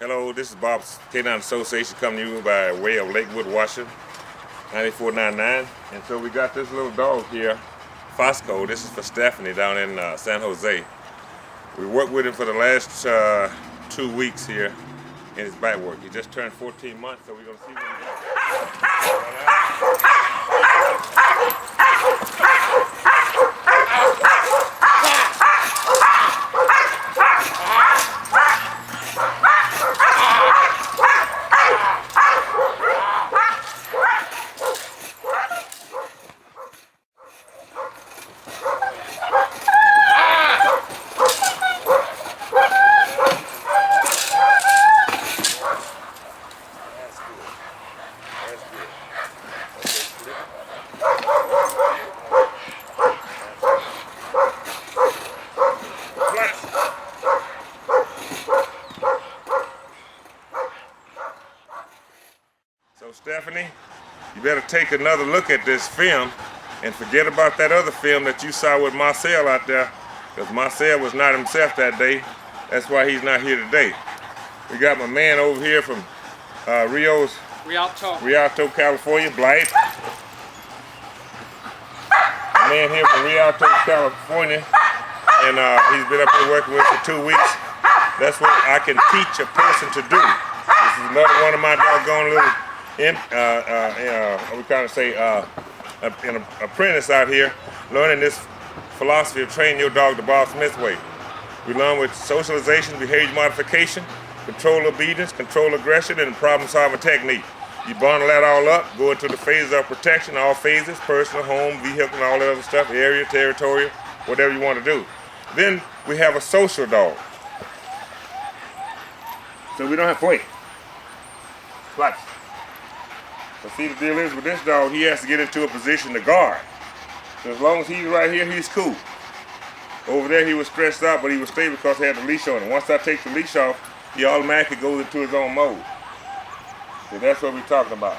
Hello, this is Bob's K-9 Association coming to you by way of Lakewood, Washington, 9499. And so we got this little dog here, Fosco. This is for Stephanie down in San Jose. We worked with him for the last 2 weeks here in his bite work. He just turned 14 months, so we're going to see what he does. So Stephanie, you better take another look at this film and forget about that other film that you saw with Marcel out there, because Marcel was not himself that day. That's why he's not here today. We got my man over here from Rialto, California, Blight. My man here from Rialto, California, and he's been up here working with for 2 weeks. That's what I can teach a person to do. This is another one of my doggone little an apprentice out here learning this philosophy of training your dog the Bob Smith way. We learn with socialization, behavior modification, control obedience, control aggression, and problem-solving technique. You bundle that all up, go into the phases of protection, all phases, personal, home, vehicle, and all that other stuff, area, territorial, whatever you want to do. Then we have a social dog. So we don't have to wait. Watch. But see, the deal is with this dog, he has to get into a position to guard. So as long as he's right here, he's cool. Over there, he was stressed out, but he was stable because he had the leash on him. Once I take the leash off, he automatically goes into his own mode. So that's what we're talking about.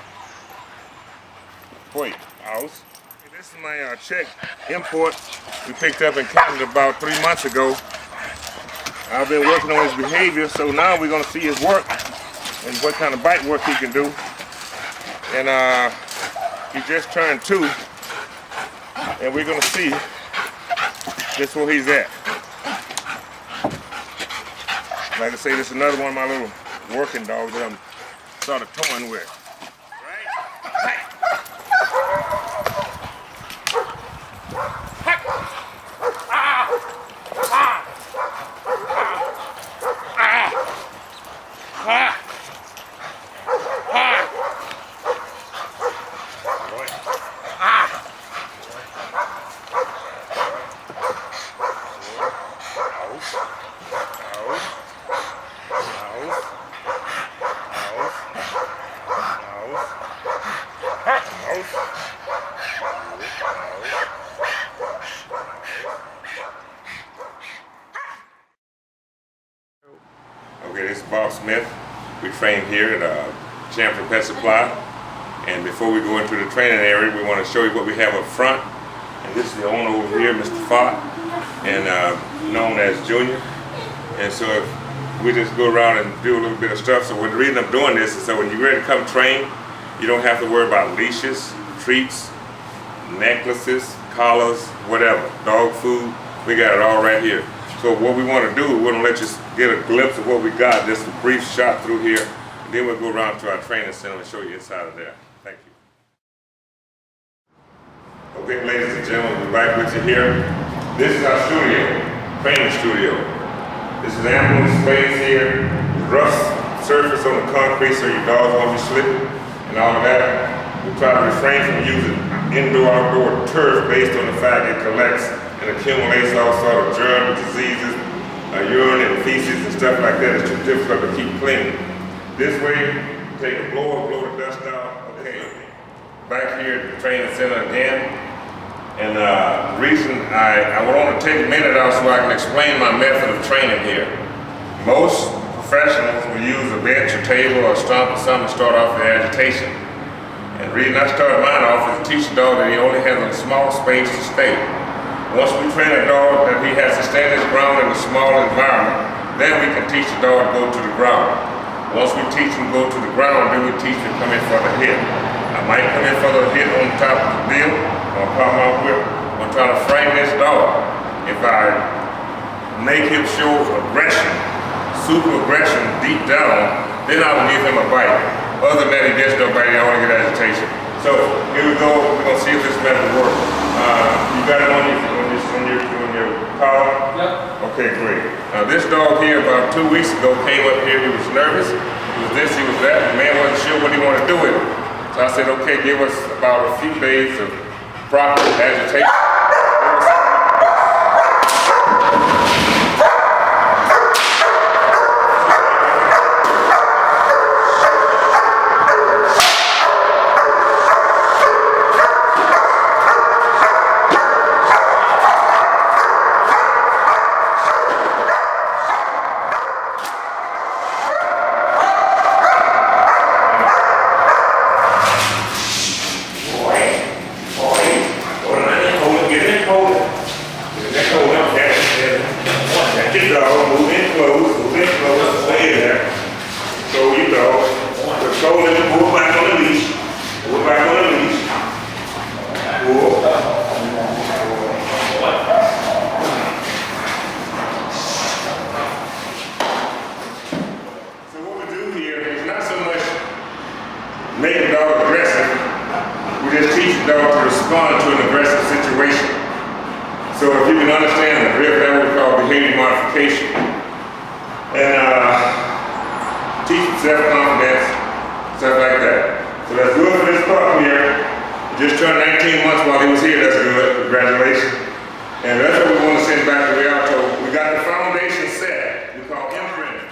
Wait, house. This is my Czech import we picked up in Canada about 3 months ago. I've been working on his behavior, so now we're going to see his work and what kind of bite work he can do. And he just turned 2, and we're going to see just where he's at. Like I say, this is another one of my little working dogs that I'm sort of toying with. Okay, this is Bob Smith. We train here at Champion Pet Supply. And before we go into the training area, we want to show you what we have up front. And this is the owner over here, Mr. Fott, and known as Junior. And so if we just go around and do a little bit of stuff. So the reason I'm doing this is so when you're ready to come train, you don't have to worry about leashes, treats, necklaces, collars, whatever, dog food. We got it all right here. So what we want to do, we want to let you get a glimpse of what we got, just a brief shot through here. And then we'll go around to our training center and show you inside of there. Thank you. Okay, ladies and gentlemen, we're back with you here. This is our studio, training studio. This is ample space here, rough surface on the concrete so your dogs won't be slipping and all of that. We try to refrain from using indoor-outdoor turf based on the fact it collects and accumulates all sort of germs, diseases, urine and feces and stuff like that. It's too difficult to keep clean. This way, take a blower, blow the dust out. Okay, back here at the training center again. And the reason I want to take a minute out so I can explain my method of training here. Most professionals will use a bench or table or a stump or something to start off the agitation. And the reason I started mine off is to teach the dog that he only has a small space to stay. Once we train a dog that he has to stand his ground in a small environment, then we can teach the dog to go to the ground. Once we teach them go to the ground, then we teach them come in for the hit. I might come in for the hit on top of the deal, or pop my whip. I'm trying to frame this dog. If I make him show aggression, super aggression deep down, then I will give him a bite. Other than that, he gets no bite, I want to get agitation. So here we go, we're gonna see if this method works. You got it on your collar? Yep. Okay, great. Now this dog here about 2 weeks ago came up here, he was nervous. He was this, he was that. The man wasn't sure what he wanted to do with it. So I said, okay, give us about a few days of proper agitation. Stay there. So you know, control it, move back on the leash. Move back on the leash. Pull. So what we do here is not so much make the dog aggressive, we just teach the dog to respond to an aggressive situation. So if you can understand the drift, that we call behavior modification. And teach self-confidence, stuff like that. So that's good for this pup here. He just turned 19 months while he was here, that's good, congratulations. And that's what we want to send back to Rialto. We got the foundation set, we call imprinting.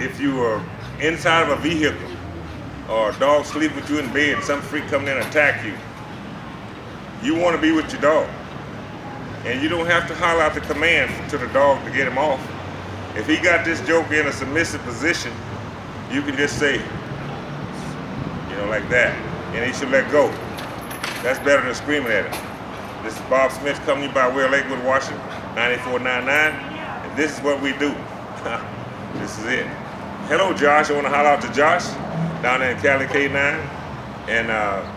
If you are inside of a vehicle or a dog sleep with you in bed, some freak come in and attack you, you want to be with your dog. And you don't have to holler out the command to the dog to get him off. If he got this joker in a submissive position, you can just say, you know, like that, and he should let go. That's better than screaming at him. This is Bob Smith coming to you by way of Lakewood, Washington, 9499, and this is what we do. This is it. Hello, Josh. I want to holler out to Josh down there in Cali, K-9. And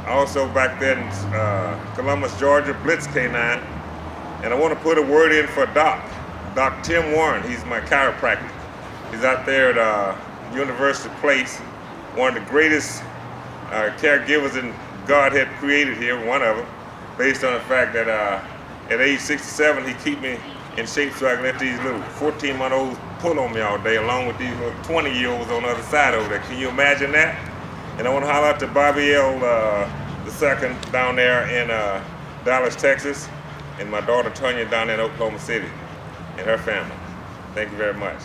also back there in Columbus, Georgia, Blitz K-9. And I want to put a word in for Doc Tim Warren. He's my chiropractor. He's out there at University Place, one of the greatest caregivers that God had created here, one of them, based on the fact that at age 67, he keep me in shape so I can let these little 14-month-olds pull on me all day, along with these little 20-year-olds on the other side over there. Can you imagine that? And I want to holler out to Bobby L. II down there in Dallas, Texas, and my daughter Tonya down there in Oklahoma City, and her family. Thank you very much.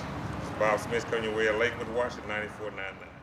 It's Bob Smith coming your way at Lakewood, Washington, 9499.